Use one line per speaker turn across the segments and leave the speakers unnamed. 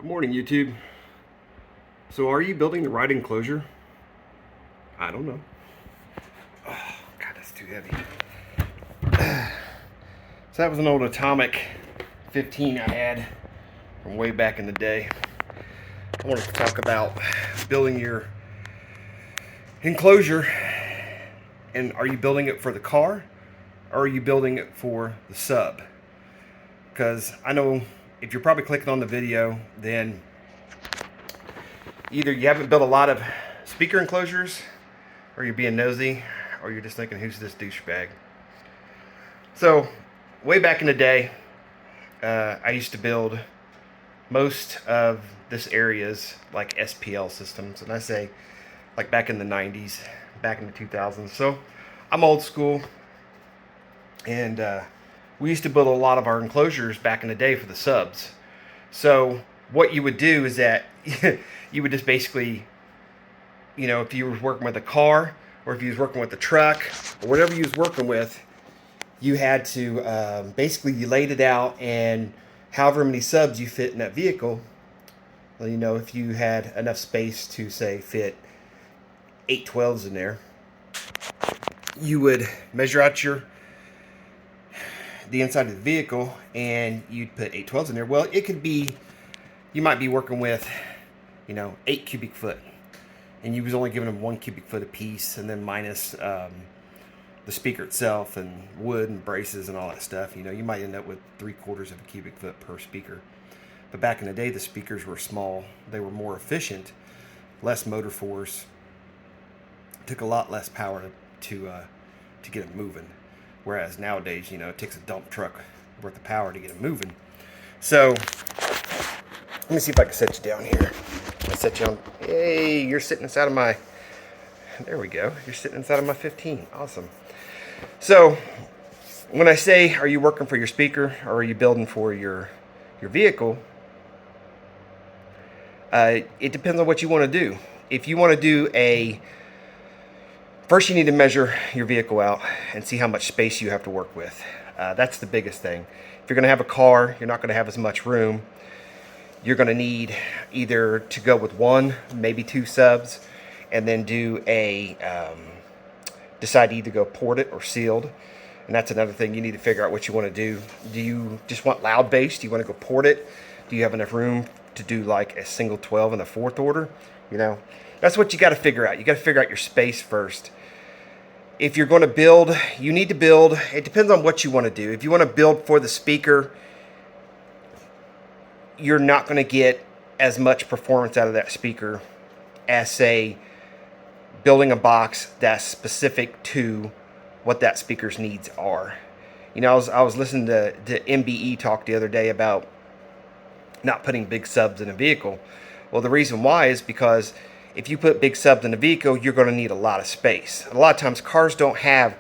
Good morning, YouTube. So, are you building the right enclosure? I don't know. Oh, God, that's too heavy. So, that was an old Atomic 15 I had from way back in the day. I wanted to talk about building your enclosure. And are you building it for the car or are you building it for the sub? Because I know if you're probably clicking on the video, then either you haven't built a lot of speaker enclosures, or you're being nosy, or you're just thinking, who's this douchebag? So, way back in the day, I used to build most of this area's like SPL systems, and I say like back in the 90s, back in the 2000s. So, I'm old school, and we used to build a lot of our enclosures back in the day for the subs. So, what you would do is that you would just basically, if you were working with a car or if you was working with a truck or whatever you was working with, you had to basically you laid it out, and however many subs you fit in that vehicle, if you had enough space to say fit 812s in there, you would measure out the inside of the vehicle and you'd put 812s in there. Well, it could be, you might be working with 8 cubic foot, and you was only giving them 1 cubic foot a piece, and then minus the speaker itself and wood and braces and all that stuff. You might end up with 3/4 of a cubic foot per speaker. But back in the day, the speakers were small. They were more efficient, less motor force. Took a lot less power to get them moving. Whereas nowadays, it takes a dump truck worth of power to get them moving. So let me see if I can set you down here. I'll set you on. Hey, you're sitting inside of my. There we go. You're sitting inside of my 15. Awesome. So, when I say, are you working for your speaker or are you building for your vehicle? It depends on what you want to do. If you want to do first you need to measure your vehicle out and see how much space you have to work with. That's the biggest thing. If you're going to have a car, you're not going to have as much room. You're going to need either to go with 1, maybe 2 subs, and then decide to either go ported or sealed. And that's another thing. You need to figure out what you want to do. Do you just want loud bass? Do you want to go ported? Do you have enough room to do like a single 12 in the 4th order? That's what you got to figure out. You got to figure out your space first. If you're going to build, you need to build. It depends on what you want to do. If you want to build for the speaker, you're not going to get as much performance out of that speaker as, say, building a box that's specific to what that speaker's needs are. I was listening to MBE talk the other day about not putting big subs in a vehicle. Well, the reason why is because if you put big subs in a vehicle, you're going to need a lot of space. A lot of times cars don't have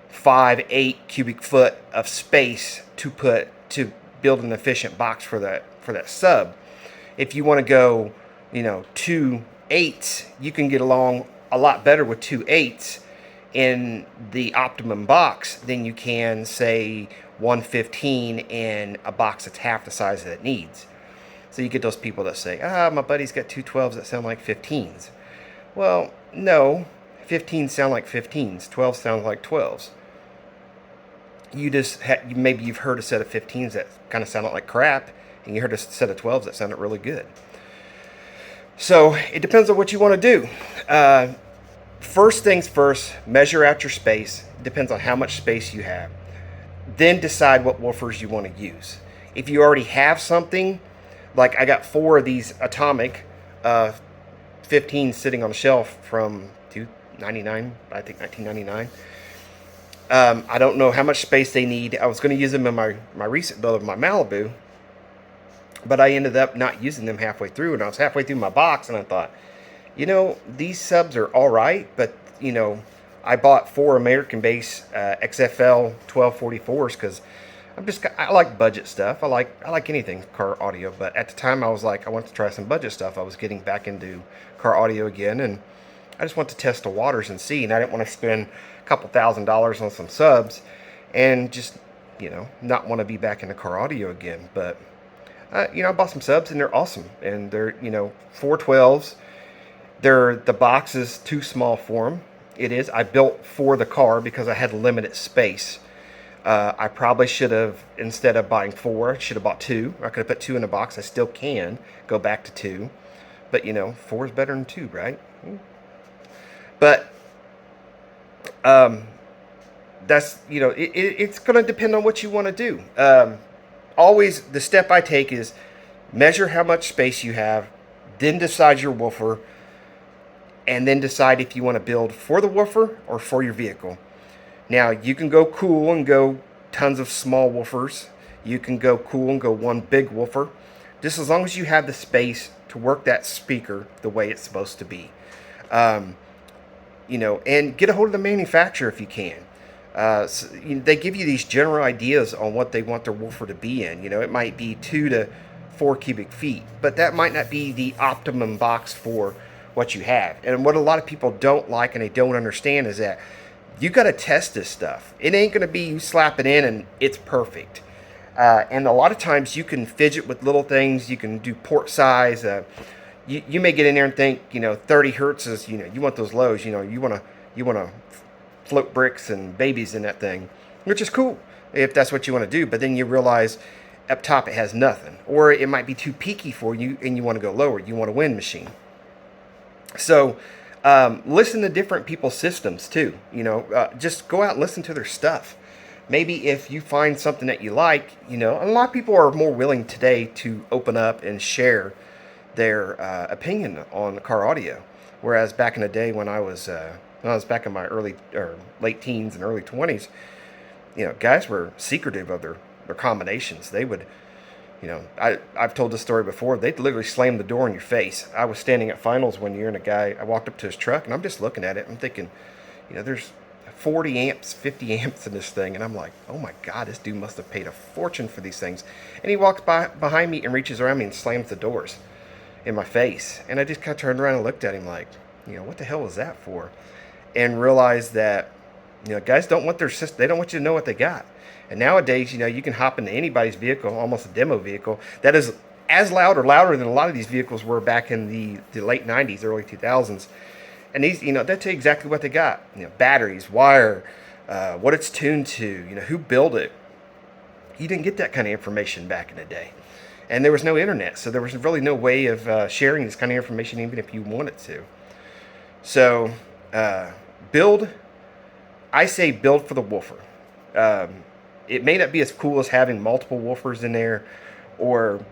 5, 8 cubic foot of space to build an efficient box for that sub. If you want to go, 2 8s, you can get along a lot better with 2 8s in the optimum box than you can, say, 115 in a box that's half the size that it needs. So you get those people that say, my buddy's got 2 12s that sound like 15s. Well, no, 15s sound like 15s, 12s sound like 12s. Maybe you've heard a set of 15s that kind of sounded like crap, and you heard a set of 12s that sounded really good. So it depends on what you want to do. First things first, measure out your space. It depends on how much space you have. Then decide what woofers you want to use. If you already have something, like I got 4 of these Atomic 15s sitting on the shelf from $299, I think $19.99. I don't know how much space they need. I was going to use them in my recent build of my Malibu, but I ended up not using them halfway through, and I was halfway through my box, and I thought, these subs are all right, but, I bought 4 American-based XFL 1244s because I like budget stuff. I like anything car audio, but at the time I was like, I want to try some budget stuff. I was getting back into car audio again, and I just want to test the waters and see, and I didn't want to spend a couple $1,000s on some subs and just, not want to be back into car audio again. But I bought some subs and they're awesome, and they're 412s. The box is too small for them. It is. I built for the car because I had limited space. I probably should have, instead of buying four, should have bought two. I could have put two in a box. I still can go back to two, but four is better than two, right? But that's it's going to depend on what you want to do. Always the step I take is measure how much space you have, then decide your woofer, and then decide if you want to build for the woofer or for your vehicle. Now, you can go cool and go tons of small woofers. You can go cool and go one big woofer, just as long as you have the space to work that speaker the way it's supposed to be. And get a hold of the manufacturer if you can. They give you these general ideas on what they want their woofer to be in. It might be 2 to 4 cubic feet, but that might not be the optimum box for what you have. And what a lot of people don't like and they don't understand is that you got to test this stuff. It ain't going to be you slap it in and it's perfect. And a lot of times you can fidget with little things. You can do port size. You may get in there and think 30 hertz is you want those lows. You want to float bricks and babies in that thing, which is cool if that's what you want to do. But then you realize up top it has nothing, or it might be too peaky for you and you want to go lower. You want a wind machine. So listen to different people's systems too. Just go out and listen to their stuff. Maybe if you find something that you like, a lot of people are more willing today to open up and share their opinion on car audio. Whereas back in the day when I was back in my early or late teens and early 20s, guys were secretive of their combinations. They would, I've told this story before. They'd literally slam the door in your face. I was standing at finals one year, and I walked up to his truck, and I'm just looking at it. I'm thinking, there's 40 amps, 50 amps in this thing, and I'm like, oh my God, this dude must have paid a fortune for these things. And he walks behind me and reaches around me and slams the doors in my face. And I just kind of turned around and looked at him like, what the hell was that for? And realized that, guys don't want their system. They don't want you to know what they got. And nowadays, you can hop into anybody's vehicle, almost a demo vehicle, that is as loud or louder than a lot of these vehicles were back in the late 90s, early 2000s. And these, they'll tell you exactly what they got. Batteries, wire, what it's tuned to, who built it. You didn't get that kind of information back in the day. And there was no internet, so there was really no way of sharing this kind of information even if you wanted to. So, I say build for the woofer. It may not be as cool as having multiple woofers in there, or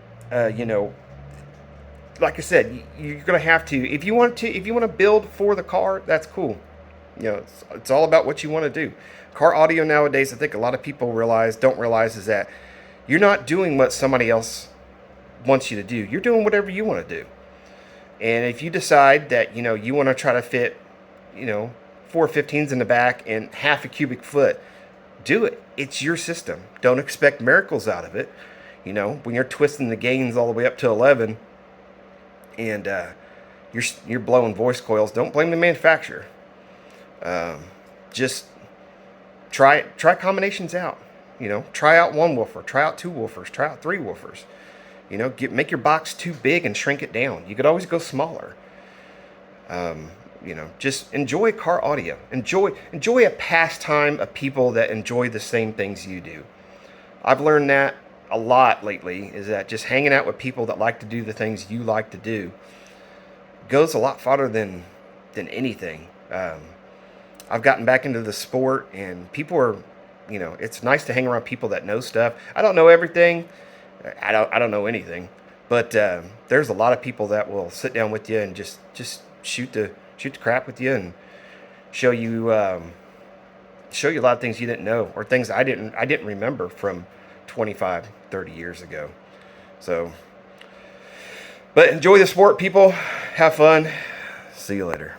like I said, you're gonna have to if you want to build for the car. That's cool. It's all about what you want to do. Car audio nowadays, I think a lot of people don't realize is that you're not doing what somebody else wants you to do. You're doing whatever you want to do. And if you decide that you want to try to fit 415s in the back and half a cubic foot, do it. It's your system. Don't expect miracles out of it. When you're twisting the gains all the way up to 11 and you're blowing voice coils, don't blame the manufacturer. Just try combinations out. Try out one woofer, try out two woofers, try out three woofers. Make your box too big and shrink it down. You could always go smaller. Just enjoy car audio. Enjoy a pastime of people that enjoy the same things you do. I've learned that a lot lately, is that just hanging out with people that like to do the things you like to do goes a lot farther than anything. I've gotten back into the sport, and people are, it's nice to hang around people that know stuff. I don't know everything. I don't know anything, but there's a lot of people that will sit down with you and just shoot the crap with you and show you a lot of things you didn't know, or things I didn't remember from 25, 30 years ago. So, but enjoy the sport, people. Have fun. See you later.